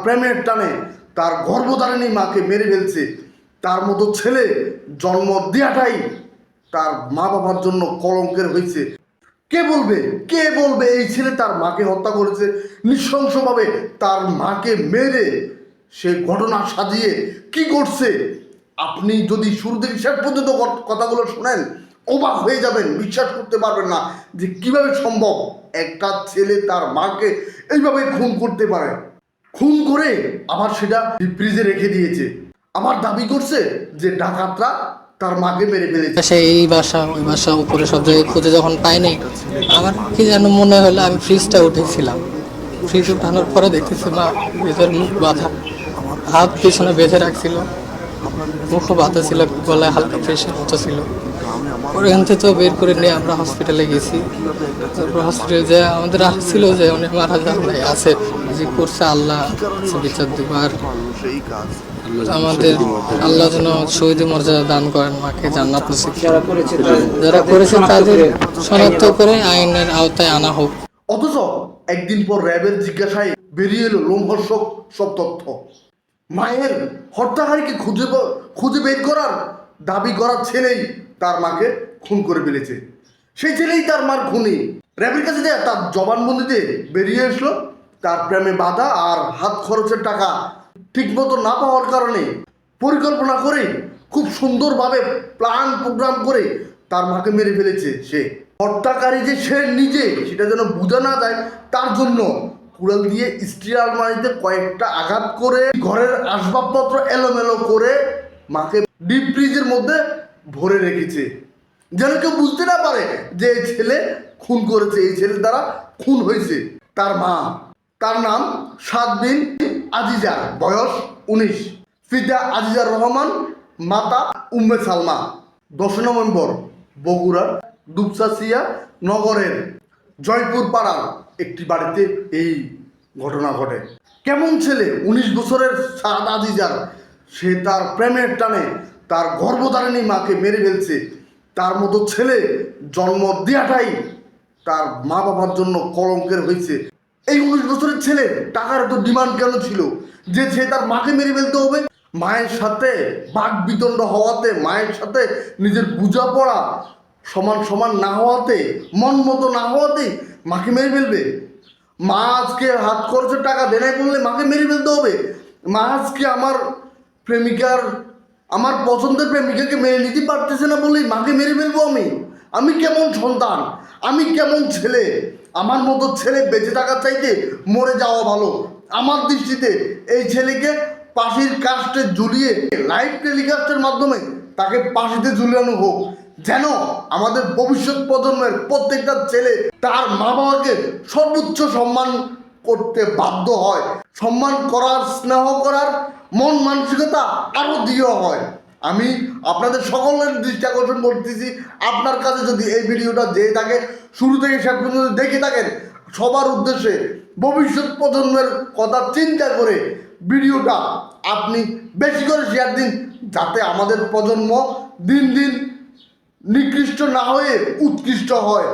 প্রেমের টানে তার গর্ভধারিণী মাকে মেরে ফেলছে। তার মতো ছেলে জন্ম দেওয়াটাই তার মা বাবার জন্য কলঙ্কের হয়েছে। কে বলবে এই ছেলে তার মাকে হত্যা করেছে নৃশংসভাবে, তার মাকে মেরে সে ঘটনা সাজিয়ে কি করছে। আপনি যদি শুরু থেকে শেষ পর্যন্ত কথাগুলো শোনেন অবাক হয়ে যাবেন, বিশ্বাস করতে পারবেন না যে কিভাবে সম্ভব একটা ছেলে তার মাকে এইভাবে খুন করতে পারে। খুন করে আবার সেটা ফ্রিজে রেখে দিয়েছে, আবার দাবি করছে যে ডাকাতরা তার মাকে মেরে ফেলেছে। এই বাসা ওই বাসা উপরে সব জায়গায় খুঁজে যখন পাইনি, আমার কি যেন মনে হলো আমি ফ্রিজটা উঠেছিলাম। ফ্রিজ উঠানোর পরে দেখতেছি মা ভিতরে মুখ বাঁধা, হাত পিছনে বেঁধে রাখছিল, মুখও বাঁধা ছিল, গলায় হালকা প্রেশার মতো ছিল। ওখান থেকে তো বের করে নিয়ে আমরা হসপিটালে গেছি। তারপর হসপিটালে যে আমাদের আসছিল যে অনেক মারা যান নাই, আছে যে করছে আল্লাহ বিচার দিব। আর আমাদের আল্লাহ যেন শহীদ মর্যাদা দান করেন, মাকে জান্নাত নসিব করেন। যারা করেছে তাদের শনাক্ত করে আইনের আওতায় আনা হোক। অথচ একদিন পর র্যাবের জিজ্ঞাসায় বেরিয়ে এলো লোমহর্ষক সব তথ্য। মায়ের হত্যাকারীকে খুঁজে বের করার দাবি করার ছেলেই তার মাকে খুন করে ফেলেছে। সেই ছেলেই তার মার খুনি। র্যাবের কাছে দেয় তার জবানবন্দিতে বেরিয়ে এসলো তার প্রেমে বাধা আর হাত খরচের টাকা ঠিকমতো না পাওয়ার কারণে পরিকল্পনা করে খুব সুন্দরভাবে প্ল্যান প্রোগ্রাম করে তার মাকে মেরে ফেলেছে সে। হত্যাকারী যে সে নিজে সেটা যেন বোঝা না যায় তার জন্য কুড়াল দিয়ে স্টিল আলমারিতে কয়েকটা আঘাত করে ঘরের আসবাবপত্র এলোমেলো করে মাকে ডিপ ফ্রিজের মধ্যে ভরে রেখেছে, যেন কেউ বুঝতে না পারে যে এই ছেলে খুন করেছে, এই ছেলের দ্বারা খুন হয়েছে। তার মা, তার নাম সাদবিন আজিজা, বয়স 19, পিতা আজিজার রহমান, মাতা উম্মে সালমা। 10 নভেম্বর বগুড়ার দুপচাচিয়া নগরের জয়পুর পাড়ার একটি বাড়িতে এই ঘটনা ঘটে। কেমন ছেলে 19 বছরের সাদ আজিজার, সে তার প্রেমের টানে তার গর্ভধারিণী মাকে মেরে ফেলছে। তার মতো ছেলে জন্ম দেওয়াটাই তার মা বাবার জন্য কলঙ্কের হয়েছে। এই 19 বছরের ছেলে টাকার এত ডিমান্ড কেন ছিল যে সে তার মাকে মেরে ফেলতে হবে? মায়ের সাথে বাক বিতণ্ড হওয়াতে, মায়ের সাথে নিজের বোঝাপড়া সমান সমান না হওয়াতে, মন মতো না হওয়াতে মাকে মেরে ফেলবে। মা আজকে হাত খরচের টাকা দেনাই বললে মাকে মেরে ফেলতে হবে। মা আজকে আমার পছন্দের প্রেমিকাকে মেনে নিতে পারতেছে না বলেই মাকে মেরে ফেলবো আমি কেমন সন্তান, আমি কেমন ছেলে? আমার মতো ছেলে বেঁচে থাকার চাইতে মরে যাওয়া ভালো। আমার দৃষ্টিতে এই ছেলেকে ফাঁসির কাস্টে ঝুলিয়ে লাইভ টেলিকাস্টের মাধ্যমে তাকে ফাঁসিতে ঝুলানো হোক, যেন আমাদের ভবিষ্যৎ প্রজন্মের প্রত্যেকটা ছেলে তার মা বাবাকে সর্বোচ্চ সম্মান করতে বাধ্য হয়, সম্মান করার, স্নেহ করার মন মানসিকতা আরও দৃঢ় হয়। আমি আপনাদের সকলের দৃষ্টি আকর্ষণ করতেছি, আপনার কাছে যদি এই ভিডিওটা যেয়ে থাকে, শুরু থেকে শেষ পর্যন্ত দেখে থাকেন, সবার উদ্দেশ্যে ভবিষ্যৎ প্রজন্মের কথা চিন্তা করে ভিডিওটা আপনি বেশি করে শেয়ার দিন, যাতে আমাদের প্রজন্ম দিন দিন নিকৃষ্ট না হয়ে উৎকৃষ্ট হয়।